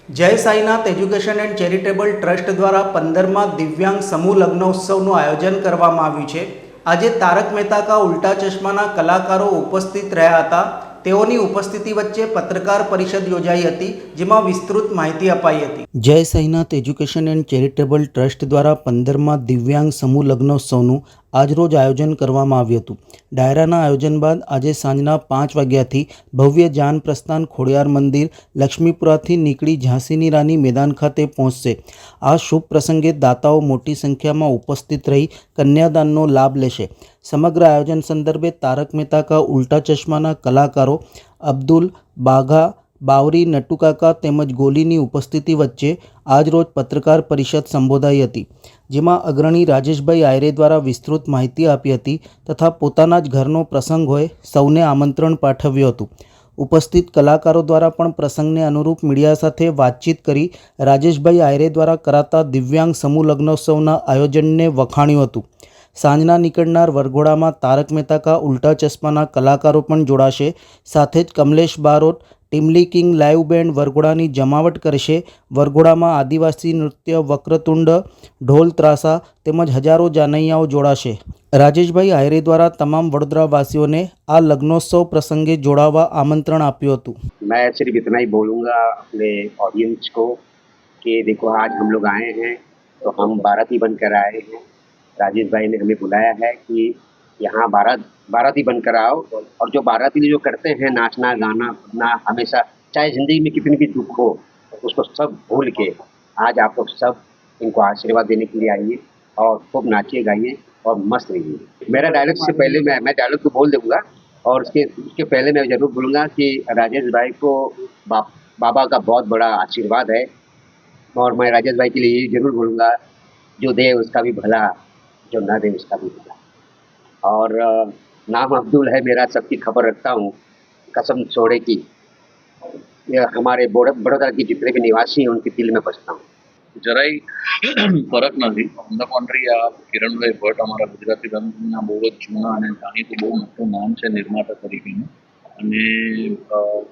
જય Sainath education and charitable trust દ્વારા 15મા દિવ્યાંગ સમૂહ લગ્નોત્સવનું આયોજન કરવામાં આવ્યું છે। આજે તારક મહેતા કા ઉલ્ટા ચશ્માના કલાકારો ઉપસ્થિત રહ્યા હતા। તેઓની ઉપસ્થિતિ વચ્ચે પત્રકાર પરિષદ યોજાઈ હતી, જેમાં વિસ્તૃત માહિતી અપાઈ હતી। જય Sainath education and charitable trust દ્વારા 15મા દિવ્યાંગ સમૂહ લગ્નોત્સવનું આજરોજ આયોજન કરવામાં આવ્યું હતું। ડાયરાના આયોજન બાદ આજે સાંજના 5 વાગ્યાથી ભવ્ય જાન પ્રસ્થાન ખોડિયાર મંદિર લક્ષ્મીપુરાથી નીકળી ઝાંસીની રાની મેદાન ખાતે પહોંચશે। આ શુભ પ્રસંગે દાતાઓ મોટી સંખ્યામાં ઉપસ્થિત રહી કન્યાદાનનો લાભ લેશે। સમગ્ર આયોજન સંદર્ભે તારક મહેતા કા ઉલ્ટા ચશ્માના કલાકારો અબ્દુલ, બાઘા, બાવરી, નટુકાકા તેમજ ગોલીની ઉપસ્થિતિ વચ્ચે આજરોજ પત્રકાર પરિષદ સંબોધાઈ હતી, જેમાં અગ્રણી રાજેશભાઈ આયરે દ્વારા વિસ્તૃત માહિતી આપી હતી તથા પોતાના જ ઘરનો પ્રસંગ હોય સૌને આમંત્રણ પાઠવ્યું હતું। ઉપસ્થિત કલાકારો દ્વારા પણ પ્રસંગને અનુરૂપ મીડિયા સાથે વાતચીત કરી રાજેશભાઈ આયરે દ્વારા કરાતા દિવ્યાંગ સમૂહ લગ્નોત્સવના આયોજનને વખાણ્યું હતું। સાંજના નીકળનાર વરઘોડામાં તારક મહેતા કા ઉલ્ટા ચશ્માના કલાકારો પણ જોડાશે। સાથે જ કમલેશ બારોટ, ટીમલી કિંગ લાઈવ બેન્ડ વરઘોડાની જમાવટ કરશે। વરઘોડામાં આદિવાસી નૃત્ય, વક્રતુંડ, ઢોલ ત્રાસા તેમજ હજારો જાનૈયાઓ જોડાશે। રાજેશભાઈ આયરે દ્વારા તમામ વડોદરાવાસીઓને આ લગ્નોત્સવ પ્રસંગે જોડાવા આમંત્રણ આપ્યું હતું। मैं सिर्फ इतना ही बोलूँगा अपने ऑडियंस को कि देखो आज हम लोग आए हैं तो हम बाराती बनकर आए हैं। राजेश भाई ने हमें बुलाया है कि यहाँ बाराती बनकर आओ, और जो बाराती जो करते हैं नाचना गाना अपना हमेशा, चाहे ज़िंदगी में कितनी भी दुख हो उसको सब भूल के आज आप लोग सब इनको आशीर्वाद देने के लिए आइए और खूब नाचिए गाइए और मस्त रहिए। मेरा डायलॉग से पहले मैं डायलॉग तो बोल दूँगा, और उसके पहले मैं ज़रूर बोलूँगा कि राजेश भाई को बाबा का बहुत बड़ा आशीर्वाद है, और मैं राजेश भाई के लिए ये ज़रूर बोलूँगा, जो दे उसका भी भला, जो ना दे उसका भी भला। और नाम अब्दुल है मेरा, सबकी खबर रखता हूँ कसम छोड़े की। ये हमारे बड़ौदा के जितने भी निवासी हैं उनके दिल में बसता हूँ। જરાય ફરક નથી। ઓન ધ કોન્ટ્રી આ કિરણભાઈ ભટ્ટ અમારા ગુજરાતી રંગના બહુ જ જૂના અને જાણીતું બહુ મોટું નામ છે નિર્માતા તરીકેનું, અને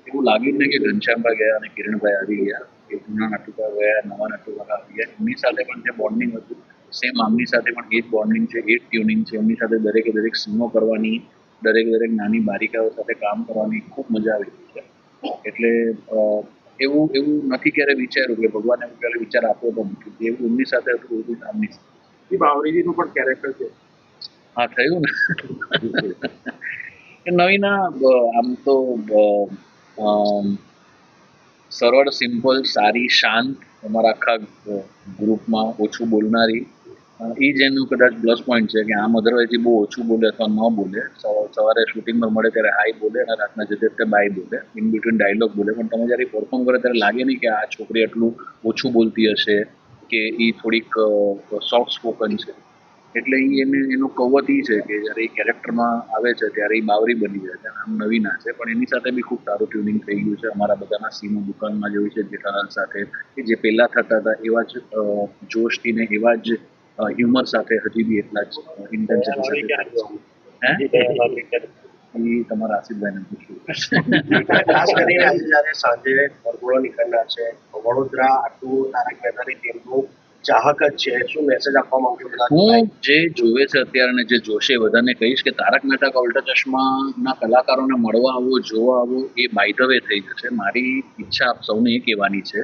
એવું લાગ્યું ને કે ઘનશ્યામભાઈ ગયા અને કિરણભાઈ આવી ગયા, એ જૂના નાટુકા ગયા, નવા નાટુકા આવી ગયા। એમની સાથે પણ જે બોન્ડિંગ હતું સેમ આમની સાથે પણ એ જ બોન્ડિંગ છે, એ જ ટ્યુનિંગ છે। એમની સાથે દરેકે દરેક સીનો કરવાની, દરેક નાની બારીકાઓ સાથે કામ કરવાની ખૂબ મજા આવી રહી છે। એટલે એવું નથી ક્યારે વિચાર્યું કે ભગવાને એવું ક્યારે વિચાર આપ્યો તો નથી, એવું એમની સાથે હતું એવું આમની સાથે। બાવરીજીનું પણ કેરેક્ટર છે। હા, થયું ને કે નવીના આમ તો સરળ, સિમ્પલ, સારી, શાંત, અમારા આખા ગ્રુપમાં ઓછું બોલનારી, એ જ એનું કદાચ પ્લસ પોઈન્ટ છે કે આમ અધરવાઇઝ બહુ ઓછું બોલે અથવા ન બોલે। સવારે શૂટિંગમાં મળે ત્યારે હાઈ બોલે અને રાતના જતે ત્યારે બાય બોલે, ઇન બિટવીન ડાયલોગ બોલે, પણ તમે જ્યારે પરફોર્મ કરે ત્યારે લાગે નહીં કે આ છોકરી આટલું ઓછું બોલતી હશે કે એ થોડીક સોફ્ટ સ્પોકન છે। એટલે એનો કવત એ છે કે જ્યારે એ કેરેક્ટરમાં આવે છે ત્યારે એ બાવરી બની જાય છે, આમ નવીના છે, પણ એની સાથે બી ખૂબ સારું ટ્યુનિંગ થઈ ગયું છે। અમારા બધાના સીનો દુકાનમાં જેવી છે જેઠાલાલ સાથે કે જે પહેલાં થતા હતા એવા જ જોશથી ને એવા જ હ્યુમર સાથે હજી બી એટલા જ ઇન્ટેન્સિટી સાથે એ તમારા આસિફભાઈને પૂછવું। ખાસ કરીને આજે જ્યારે સાંજે વરઘોડો નીકળનાર છે, વડોદરા આટલું તારક મહેતાની ટીમનું ચાહક જ છે, શું મેસેજ આપવા માંગુ છું? હું જે જોવે છે અત્યારે ને જે જોશે બધાને કહીશ કે તારક મહેતા કા ઉલ્ટા ચશ્માના કલાકારોને મળવા આવો, જોવા આવો, એ બાય ધ વે થઈ જશે। મારી ઈચ્છા આપ સૌને એ કહેવાની છે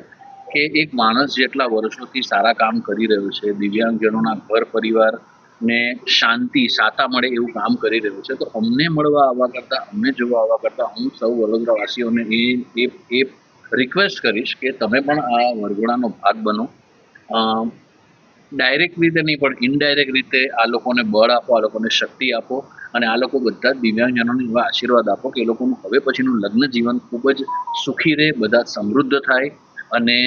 કે એક માણસ જેટલા વર્ષોથી સારા કામ કરી રહ્યો છે, દિવ્યાંગજનોના ઘર પરિવાર ને શાંતિ સાતા મળે એવું કામ કરી રહ્યું છે, તો અમને મળવા આવવા કરતાં, અમને જોવા આવવા કરતાં હું સૌ વડોદરાવાસીઓને એ રિક્વેસ્ટ કરીશ કે તમે પણ આ વરઘોડાનો ભાગ બનો। ડાયરેક્ટ રીતે નહીં પણ ઇનડાયરેક્ટ રીતે આ લોકોને બળ આપો, આ લોકોને શક્તિ આપો, અને આ લોકો બધા જ દિવ્યાંગજનોને એવા આશીર્વાદ આપો કે એ લોકોનું હવે પછીનું લગ્ન જીવન ખૂબ જ સુખી રહે, બધા સમૃદ્ધ થાય, અને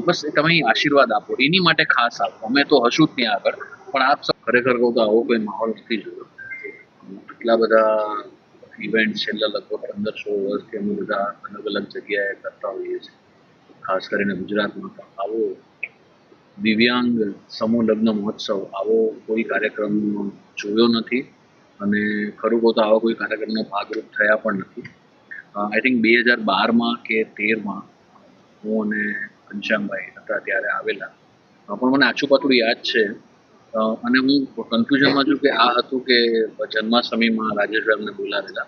બસ તમે આશીર્વાદ આપો, એની માટે ખાસ આપો। અમે તો હશું જ ત્યાં આગળ, પણ આપ સૌ ખરેખર કહું તો આવો કોઈ માહોલ નથી જોયો। એટલા બધા ઇવેન્ટ છેલ્લા લગભગ 15-16 વર્ષથી અમે બધા અલગ અલગ જગ્યાએ કરતા હોઈએ છીએ, ખાસ કરીને ગુજરાતમાં પણ આવો દિવ્યાંગ સમૂહ લગ્ન મહોત્સવ, આવો કોઈ કાર્યક્રમ જોયો નથી, અને ખરું કહું તો આવા કોઈ કાર્યક્રમનો ભાગરૂપ થયા પણ નથી। આઈ થિંક 2012માં કે 13માં હું અને ઘનશ્યામભાઈ હતા ત્યારે આવેલા. પણ મને આછું પાતળું યાદ છે. અને હું કન્ફ્યુઝનમાં છું કે આ હતું કે જન્માષ્ટમીમાં રાજેશભાઈ અમને બોલાવેલા.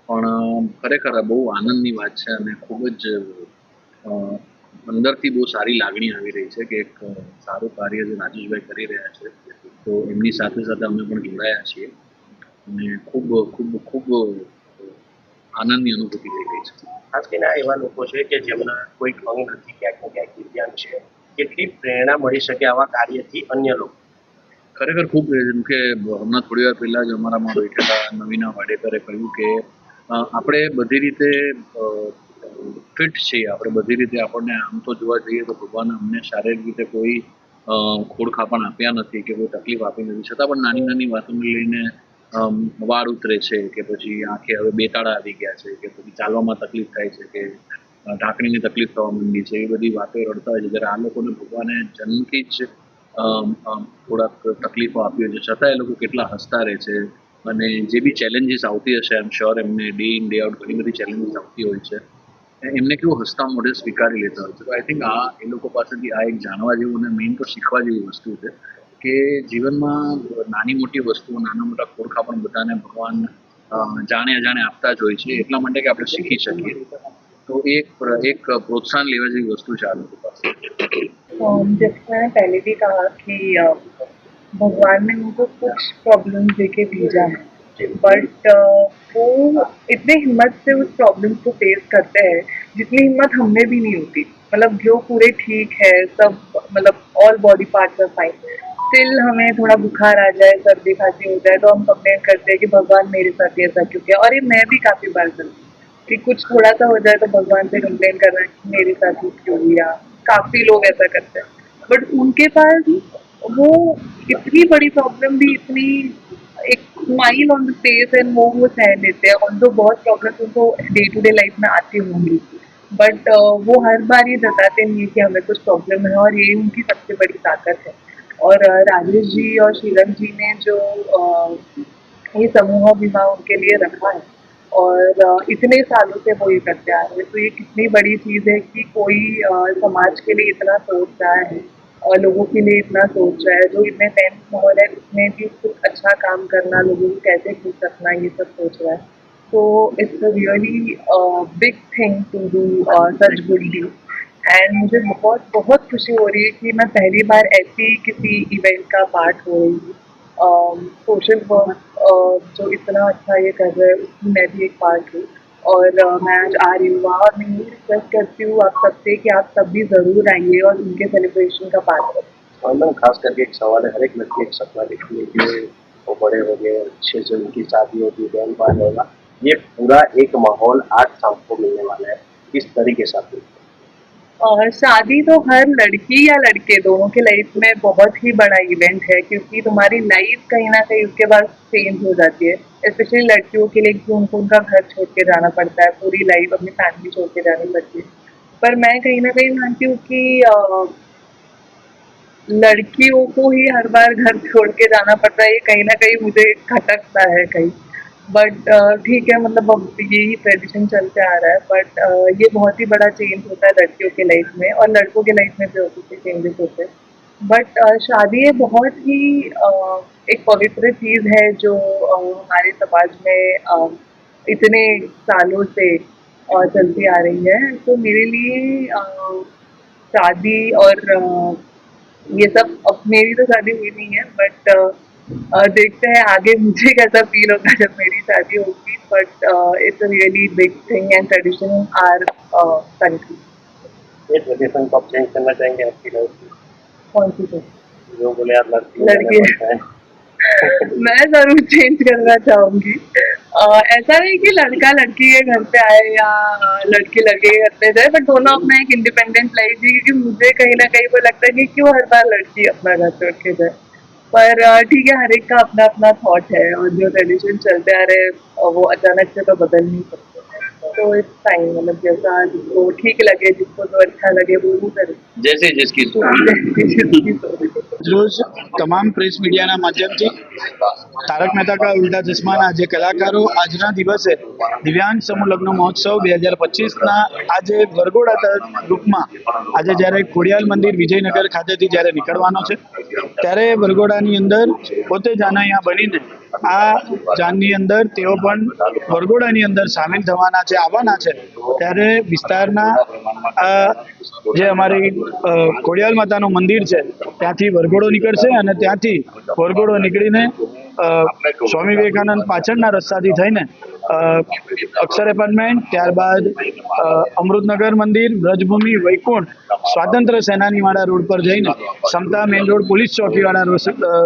પણ ખરેખર બહુ આનંદની વાત છે અને ખૂબ જ અંદરથી બહુ સારી લાગણી આવી રહી છે કે એક સારું કાર્ય જે રાજેશભાઈ કરી રહ્યા છે તો એમની સાથે સાથે અમે પણ જોડાયા છીએ અને ખૂબ ખૂબ ખૂબ આનંદની અનુભૂતિ થઈ રહી છે. ખાસ કરીને આ એવા લોકો છે કે જેમના કોઈ અંગ નથી, ક્યાંક ને ક્યાંક દિવ્યાંગ છે. કેટલી પ્રેરણા મળી શકે આવા કાર્યથી અન્ય લોકો? ખરેખર ખૂબ જેમ કે હમણાં થોડી વાર પહેલા જ અમારામાં બેઠેલા નવીના વાડેકરે કહ્યું કે આપણે બધી રીતે ફિટ છીએ, આપણે બધી રીતે આપણને આમ તો જોવા જઈએ તો ભગવાને અમને શારીરિક રીતે કોઈ ખોડખાપણ આપ્યા નથી કે કોઈ તકલીફ આપી નથી, છતાં પણ નાની નાની વાતોને લઈને વાળ ઉતરે છે કે પછી આંખે હવે બેતાળા આવી ગયા છે કે પછી ચાલવામાં તકલીફ થાય છે કે ઢાંકણીની તકલીફ થવા માંડી છે, એ બધી વાતો રડતા હોય છે. જ્યારે આ લોકોને ભગવાને જન્મથી જ થોડાક તકલીફો આપી હોય છે, છતાં એ લોકો કેટલા હસતા રહે છે અને જે બી ચેલેન્જીસ આવતી હશે આઈ એમ શ્યોર એમને ડે ઇન ડે આઉટ ઘણી બધી ચેલેન્જીસ આવતી હોય છે, એમને કેવું હસતા મોઢે સ્વીકારી લેતા હોય છે. તો આઈ થિંક આ એ લોકો પાસેથી આ એક જાણવા જેવું અને મેઇન તો શીખવા જેવી વસ્તુ છે કે જીવનમાં નાની મોટી વસ્તુઓ, નાના મોટા ખોડખાપણ બધાને ભગવાન જાણે અજાણે આપતા જ હોય છે, એટલા માટે કે આપણે શીખી શકીએ. तो एक प्रोत्साहन लेवा જેવી વસ્તુ છે આ લોકો પાસે. जैसे मैंने पहले भी कहा कि भगवान ने उनको कुछ प्रॉब्लम देके भेजा है, बट वो इतने हिम्मत से उस प्रॉब्लम को फेस करते हैं जितनी हिम्मत हमें भी नहीं होती. मतलब जो पूरे ठीक है सब, मतलब all body parts are fine, still हमें थोड़ा बुखार आ जाए, सर्दी खांसी हो जाए तो हम कंप्लेन करते हैं कि भगवान मेरे साथ ऐसा क्यों किया. और ये मैं भी काफ़ी बार करती हूँ कि कुछ थोड़ा सा हो जाए तो भगवान से कंप्लेन करना कि मेरे साथ ही क्यों हुआ. काफ़ी लोग ऐसा करते हैं, बट उनके पास वो इतनी बड़ी प्रॉब्लम भी, इतनी एक smile on the face and वो सह लेते हैं. और तो बहुत प्रॉब्लम्स उनको डे टू डे लाइफ में आती होंगी, बट वो हर बार ये जताते नहीं कि हमें कुछ प्रॉब्लम है, और ये उनकी सबसे बड़ी ताकत है. और राजेश जी और शीलम जी ने जो ये समूह विवाह उनके लिए रखा है और इतने सालों से वो ये करते आ रहे हैं, तो ये कितनी बड़ी चीज़ है कि कोई समाज के लिए इतना सोच रहा है और लोगों के लिए इतना सोच रहा है. जो इतने टेंस माहौल है उसमें भी कुछ अच्छा काम करना, लोगों को कैसे खुश रखना, ये सब सोच रहा है. तो it's a really big thing to do such good deed. And मुझे बहुत बहुत खुशी हो रही है कि मैं पहली बार ऐसी किसी इवेंट का पार्ट हो रही हूँ. सोशल वर्क जो इतना अच्छा ये कर रहे हैं उसकी मैं भी एक पार्ट हूँ, और मैं आज आ रही हूँ वहाँ. और मैं ये रिक्वेस्ट करती हूँ आप सबसे कि आप सब भी ज़रूर आइए और उनके सेलिब्रेशन का पार्ट बनें. और मैम खास करके एक सवाल है, हर एक लड़की एक सपना देखती है कि वो बड़े हो गए, अच्छे से उनकी शादी होगी, बहन भाई होगा. ये पूरा एक माहौल आज शाम को मिलने वाला है, किस तरीके से आप देखते हैं? और शादी तो हर लड़की या लड़के दोनों के लाइफ में बहुत ही बड़ा इवेंट है, क्योंकि तुम्हारी लाइफ कहीं ना कहीं उसके बाद चेंज हो जाती है. स्पेशली लड़कियों के लिए कि उनको उनका घर छोड़ के जाना पड़ता है, पूरी लाइफ अपनी फैमिली छोड़ के जानी पड़ती है. पर मैं कहीं ना कहीं मानती हूँ कि लड़कियों को ही हर बार घर छोड़ के जाना पड़ता है, ये कहीं ना कहीं मुझे खटकता है कहीं. बट ठीक है, मतलब अब यही ट्रेडिशन चलते आ रहा है. बट ये बहुत ही बड़ा चेंज होता है लड़कियों के लाइफ में, और लड़कों के लाइफ में भी ऑब्वियसली चेंजेस होते हैं. बट शादी ये बहुत ही एक पवित्र चीज़ है जो हमारे समाज में इतने सालों से चलती आ रही है. तो मेरे लिए शादी और ये सब, अब मेरी तो शादी हुई नहीं है, बट देखते हैं आगे मुझे कैसा फील होता है जब मेरी शादी होगी. But it's a really big thing and tradition in our country. ये ट्रेडिशन को आप चेंज करना चाहेंगे आपकी लाइफ में? कौन सी चीज़? जो बोले आप लड़की लड़की. मैं जरूर चेंज करना चाहूँगी. ऐसा नहीं कि लड़का लड़की के घर पे आए या लड़की लड़के के घर पे जाए, बट दोनों अपना एक इंडिपेंडेंट लाइफ जी, क्योंकि मुझे कहीं ना कहीं वो लगता है कि क्यों हर बार लड़की अपना घर छोड़ के जाए. पर ठीक है, हर एक का अपना अपना थॉट है, और जो ट्रेडिशन चलते आ रहे हैं वो अचानक से तो बदल नहीं सकते. तो इट्स फाइन, मतलब जैसा जिसको ठीक लगे, जिसको जो अच्छा लगे वो करे. जैसे जिसकी सोच. जिसकी सोच. રોજ તમામ પ્રેસ મીડિયાના માધ્યમથી તારક મહેતા કા ઉલ્ટા ચશ્માના જે કલાકારો આજના દિવસે દિવ્યાંગ સમૂહ લગ્ન મહોત્સવ 2025ના આજે વરઘોડા રૂપમાં આજે જ્યારે ખોડિયાલ મંદિર વિજયનગર ખાતેથી જ્યારે નીકળવાનો છે ત્યારે વરઘોડાની અંદર પોતે જાનૈયા બનીને આ જાનની અંદર તેઓ પણ વરઘોડાની અંદર સામેલ થવાના છે, આવવાના છે. ત્યારે વિસ્તારના જે અમારી ખોડિયાલ માતાનું મંદિર છે ત્યાંથી વરઘોડો નીકળશે અને ત્યાંથી વરઘોડો નીકળીને સ્વામી વિવેકાનંદ પાછળના રસ્તાથી થઈને અક્ષર એપાર્ટમેન્ટ, ત્યારબાદ અમૃતનગર મંદિર, બ્રજભૂમિ, વૈકુંઠ, સ્વાતંત્ર્ય સેનાનીવાળા રોડ પર જઈને સમતા મેઇન રોડ પોલીસ ચોકીવાળા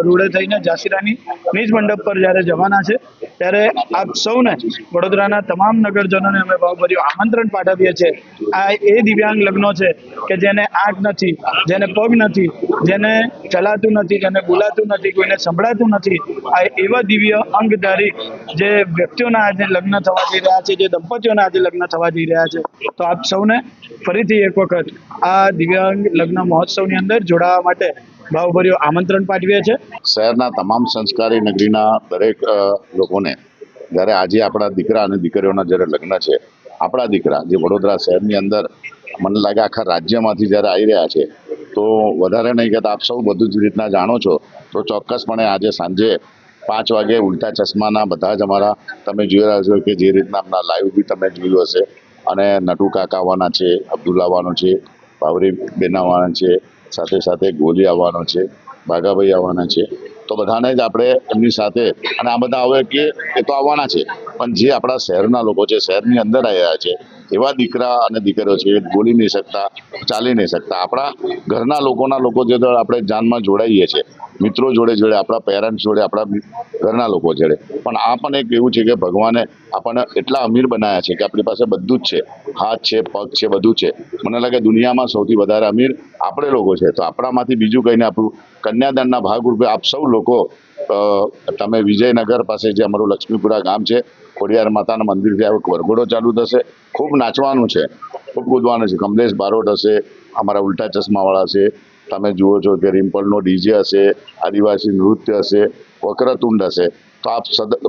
રોડે થઈને ઝાંસીરાની નિજ મંડપ પર જ્યારે જવાના છે ત્યારે આપ સૌને વડોદરાના તમામ નગરજનોને અમે ભાવભર્યું આમંત્રણ પાઠવીએ છીએ. આ એ દિવ્યાંગ લગ્નો છે કે જેને આંખ નથી, જેને પગ નથી, જેને ચલાતું નથી, જેને બોલાતું નથી, કોઈને સંભળાતું નથી, આ એવા દિવ્ય અંગધારી જે વ્યક્તિઓના આજે લગ્ન થવા જઈ રહ્યા છે, જે દંપતીઓના આજે લગ્ન થવા જઈ રહ્યા છે. તો આપ સૌને ફરીથી એક વખત આ દિવ્યાંગ લગ્ન મહોત્સવની અંદર જોડાવા માટે ભાવભર્યું આમંત્રણ પાઠવીએ છીએ. શહેરના તમામ સંસ્કારી નગરીના દરેક લોકોને જ્યારે આજે આપણા દીકરા અને દીકરીઓના જ્યારે લગ્ન છે, આપણા દીકરા જે વડોદરા શહેરની અંદર મને લાગે આખા રાજ્યમાંથી જ્યારે આવી રહ્યા છે, તો વધારે નહીં કહેતા આપ સૌ બધું જ રીતના જાણો છો તો ચોક્કસપણે આજે સાંજે 5 વાગે ઉલ્ટા ચશ્માના બધા જ અમારા તમે જોઈ રહ્યા છો કે જે રીતના આપણા લાઈવ બી તમે જોયું હશે અને નટુ કાકા આવવાના છે, અબ્દુલ આવવાનો છે, બાવરી બેન આવવાના છે, સાથે સાથે ગોલી આવવાનો છે, બાગાભાઈ આવવાના છે. તો બધાને જ આપણે એમની સાથે અને આ બધા આવે કે એ તો આવવાના છે, પણ જે આપણા શહેરના લોકો છે, શહેરની અંદર આવ્યા છે એવા દીકરા અને દીકરીઓ છે, બોલી નહીં શકતા, ચાલી નહીં શકતા, આપણા ઘરના લોકો જે આપણે જાનમાં જોડાઈએ છીએ, મિત્રો જોડે આપણા પેરેન્ટ્સ જોડે, આપણા ઘરના લોકો જોડે. પણ આ પણ એક એવું છે કે ભગવાને આપણને એટલા અમીર બનાવ્યા છે કે આપણી પાસે બધું જ છે, હાથ છે, પગ છે, બધું છે. મને લાગે દુનિયામાં સૌથી વધારે અમીર આપણે લોકો છે. તો આપણામાંથી બીજું કહીને આપણું કન્યાદાનના ભાગરૂપે આપ સૌ લોકો તમે વિજયનગર પાસે જે અમારું લક્ષ્મીપુરા ગામ છે, ખોડિયાર માતાના મંદિરથી આ વરઘોડો ચાલુ થશે. ખૂબ નાચવાનું છે, ખૂબ કૂદવાનું છે. કમલેશ બારોટ હશે, અમારા ઉલ્ટા ચશ્માવાળા છે, તમે જુઓ છો કે રિમ્પલનો ડીજે હશે, આદિવાસી નૃત્ય હશે, વક્રતુંડ હશે. તો આપ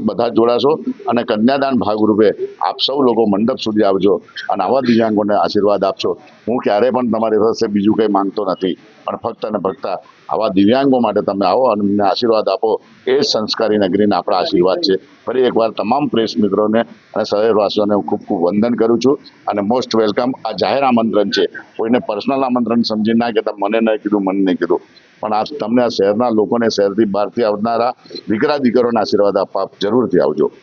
બધા જોડાશો અને કન્યાદાન ભાગરૂપે આપ સૌ લોકો મંડપ સુધી આવજો અને આવા દિવ્યાંગોને આશીર્વાદ આપશો. હું ક્યારેય પણ તમારી પાસે બીજું કંઈ માંગતો નથી, પણ ફક્ત અને ફક્ત આવા દિવ્યાંગો માટે તમે આવો અને અમને આશીર્વાદ આપો. એ જ સંસ્કારી નગરીના આપણા આશીર્વાદ છે. ફરી એકવાર તમામ પ્રેસ મિત્રોને અને શહેરવાસીઓને હું ખૂબ ખૂબ વંદન કરું છું અને મોસ્ટ વેલકમ. આ જાહેર આમંત્રણ છે, કોઈને પર્સનલ આમંત્રણ સમજી ના કહેતા મને નહીં કીધું, મને નહીં કીધું, પણ આ તમને આ શહેરના લોકોને, શહેરથી બહારથી આવનારા દીકરા દીકરીઓને આશીર્વાદ આપવા જરૂરથી આવજો.